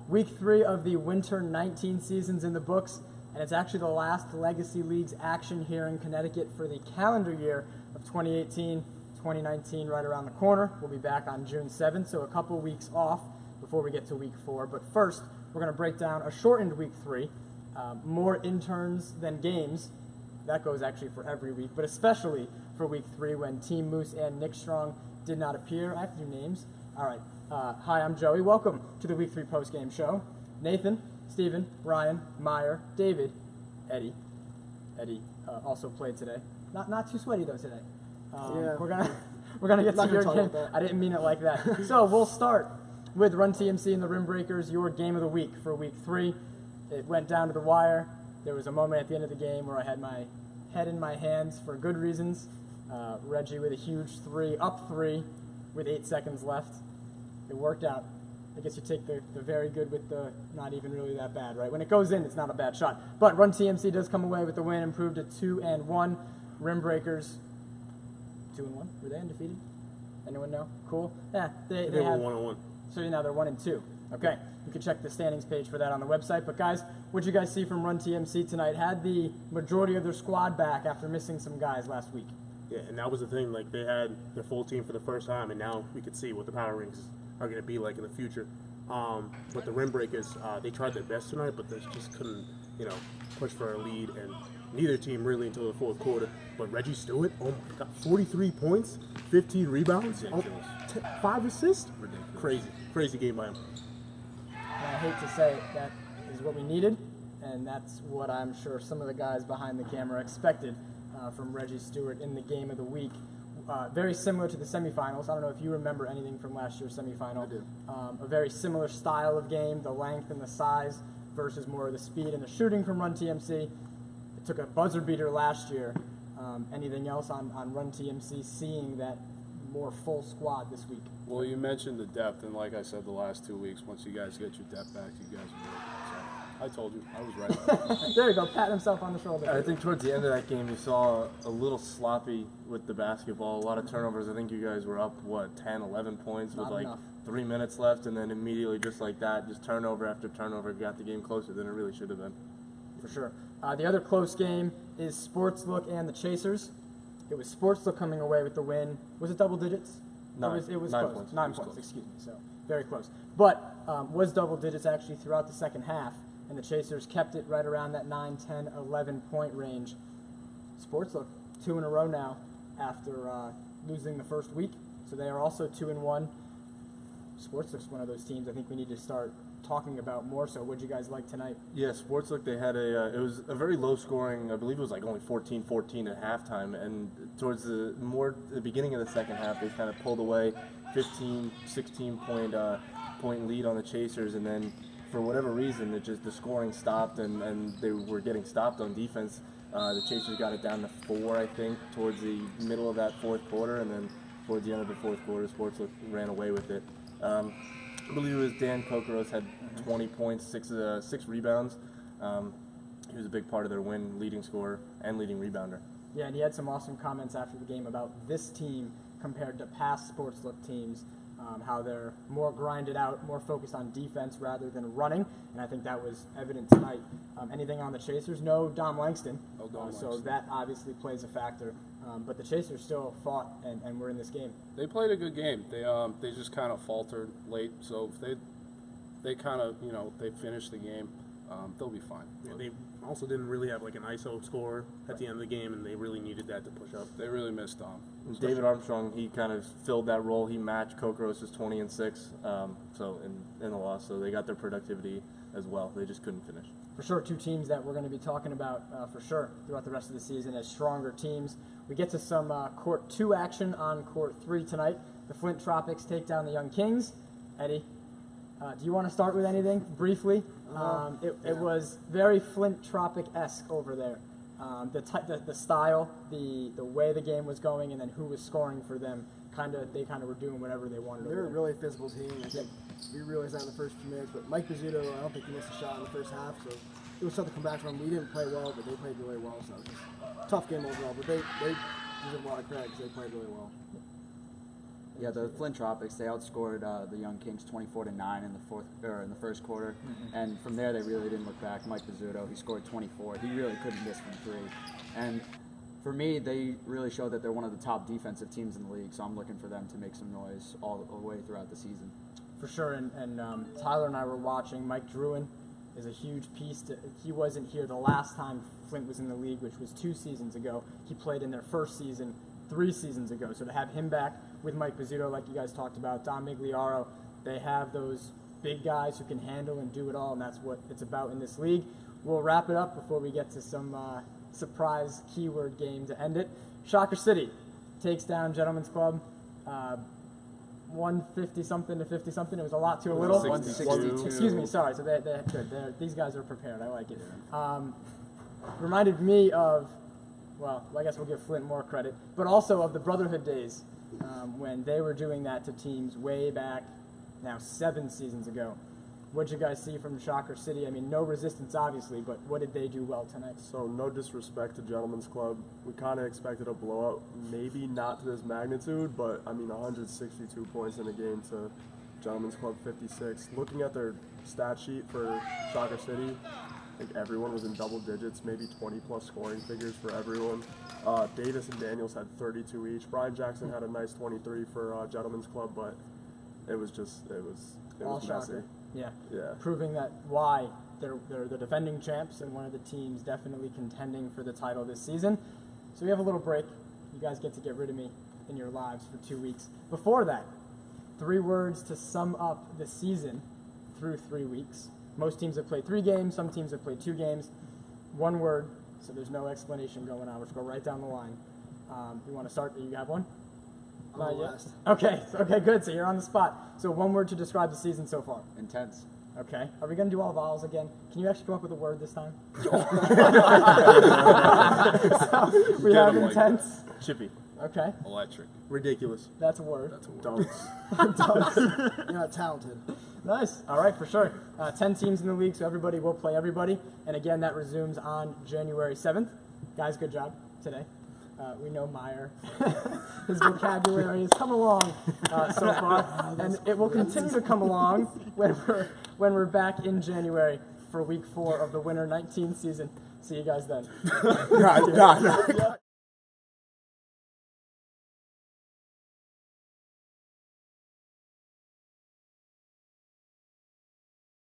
Week 3 of the Winter 19 season's in the books, and it's actually the last Legacy Leagues action here in Connecticut for the calendar year of 2018. 2019 right around the corner. We'll be back on June 7th, so a couple weeks off before we get to Week 4. But first, we're going to break down a shortened Week 3. More interns than games. That goes actually for every week, but especially for Week 3 when Team Moose and Nick Strong did not appear. I have to do names. All right. Hi, I'm Joey. Welcome to the Week 3 postgame show. Nathan, Steven, Ryan, Meyer, David, Eddie. Eddie also played today. Not too sweaty though today. Yeah. We're gonna get to your game. I didn't mean it like that. So we'll start with Run TMC and the Rim Breakers, your game of the week for Week 3. It went down to the wire. There was a moment at the end of the game where I had my head in my hands for good reasons. Reggie with a huge 3, up 3 with 8 seconds left. It worked out. I guess you take the very good with the not even really that bad, right? When it goes in, it's not a bad shot. But Run TMC does come away with the win, improved to 2-1. Rim Breakers 2-1. Were they undefeated? Anyone know? Cool. Yeah, they were have 1-1. So now they're 1-2. Okay, you can check the standings page for that on the website. But guys, what'd you guys see from Run TMC tonight? Had the majority of their squad back after missing some guys last week. Yeah, and that was the thing. Like, they had their full team for the first time, and now we could see what the power rings are going to be like in the future. But the Rim Breakers, they tried their best tonight, but they just couldn't, push for a lead, and neither team really until the fourth quarter. But Reggie Stewart, oh my God, 43 points, 15 rebounds, 5 assists. Ridiculous. Crazy game by him. And I hate to say it, that is what we needed, and that's what I'm sure some of the guys behind the camera expected from Reggie Stewart in the game of the week. Very similar to the semifinals. I don't know if you remember anything from last year's semifinal. I do. A very similar style of game, the length and the size versus more of the speed and the shooting from Run TMC. It took a buzzer beater last year. Anything else on Run TMC seeing that more full squad this week? Well, you mentioned the depth, and like I said, the last 2 weeks, once you guys get your depth back, you guys will work. So I told you, I was right. There you go, pat himself on the shoulder. I think towards the end of that game, you saw a little sloppy with the basketball, a lot of turnovers. I think you guys were up, 10, 11 points with Not enough. 3 minutes left, and then immediately, just like that, just turnover after turnover, got the game closer than it really should have been. For sure. The other close game is Sportslook and the Chasers. It was Sportslook coming away with the win. Was it double digits? Nine. It was 9 close. points. 9 It was points, close. excuse me. So very close. But was double digits actually throughout the second half, and the Chasers kept it right around that 9, 10, 11 point range. Sportslook 2 in a row now after losing the first week. So they are also 2-1. Sportslook's one of those teams I think we need to start talking about more. So what'd you guys like tonight? Yeah, Sportslook, they had it was a very low scoring, I believe it was only 14-14 at halftime, and towards the beginning of the second half, they kind of pulled away 15, 16 point lead on the Chasers, and then for whatever reason, the scoring stopped, and they were getting stopped on defense. The Chasers got it down to 4, I think, towards the middle of that fourth quarter, and then towards the end of the fourth quarter, Sportslook ran away with it. I believe it was Dan Kokoros had 20 points, 6 rebounds. He was a big part of their win, leading scorer and leading rebounder. Yeah, and he had some awesome comments after the game about this team compared to past Sportslook teams, how they're more grinded out, more focused on defense rather than running, and I think that was evident tonight. Anything on the Chasers? No Dom Langston, so that obviously plays a factor. But the Chasers still fought and were in this game. They played a good game. They just kind of faltered late, so if they kind of, they finished the game, they'll be fine. Yeah, they also didn't really have an ISO score at the end of the game, and they really needed that to push up. They really missed Dom. David Armstrong, he kind of filled that role. He matched Kokoros' 20 and 6, so in the loss. So they got their productivity as well. They just couldn't finish. For sure, 2 teams that we're going to be talking about for sure throughout the rest of the season as stronger teams. We get to some Court 2 action on Court 3 tonight. The Flint Tropics take down the Young Kings. Eddie, do you want to start with anything briefly? It was very Flint Tropic-esque over there. The style, the way the game was going, and then who was scoring for them. They kind of were doing whatever they wanted. They're a really physical team. I think we realized that in the first few minutes. But Mike Bizzuto, I don't think he missed a shot in the first half. So it was tough to come back from. We didn't play well, but they played really well. So it was just a tough game overall. But they deserve a lot of credit because they played really well. Yeah, the Flint Tropics, they outscored the Young Kings 24-9 in the first quarter, and from there they really didn't look back. Mike Pizzuto, he scored 24. He really couldn't miss from three, and for me, they really showed that they're one of the top defensive teams in the league. So I'm looking for them to make some noise all the way throughout the season. For sure, and Tyler and I were watching. Mike Druin is a huge piece. He wasn't here the last time Flint was in the league, which was 2 seasons ago. He played in their first season 3 seasons ago. So to have him back with Mike Pizzuto, like you guys talked about, Dom Migliaro, they have those big guys who can handle and do it all, and that's what it's about in this league. We'll wrap it up before we get to some surprise keyword game to end it. Shocker City takes down Gentlemen's Club. 150-something to 50-something. It was a lot to a little. 162. Excuse me, sorry. So these guys are prepared. I like it. Reminded me of, well, I guess we'll give Flint more credit, but also of the Brotherhood days when they were doing that to teams way back, now 7 seasons ago. What did you guys see from Shocker City? I mean, no resistance, obviously, but what did they do well tonight? So, no disrespect to Gentlemen's Club. We kind of expected a blowout, maybe not to this magnitude, but, I mean, 162 points in a game to Gentlemen's Club 56. Looking at their stat sheet for Shocker City, I think everyone was in double digits, maybe 20-plus scoring figures for everyone. Davis and Daniels had 32 each. Brian Jackson had a nice 23 for Gentlemen's Club, but it was All messy. Shocker. Yeah. Yeah. Proving that why they're the defending champs and one of the teams definitely contending for the title this season. So we have a little break. You guys get to get rid of me in your lives for 2 weeks. Before that, 3 words to sum up the season through 3 weeks. Most teams have played 3 games. Some teams have played 2 games. 1 word, so there's no explanation going on. We'll just go right down the line. You want to start? You have one? Not yet. Okay, good. So you're on the spot. So 1 word to describe the season so far. Intense. Okay. Are we going to do all vowels again? Can you actually come up with a word this time? So we have intense. Chippy. Okay. Electric. Ridiculous. That's a word. Dunks. You're not talented. Nice. All right, for sure. 10 teams in the league, so everybody will play everybody. And again, that resumes on January 7th. Guys, good job today. We know Meyer. His vocabulary has come along so far, and it will continue to come along when we're back in January for Week 4 of the Winter 19 season. See you guys then. God.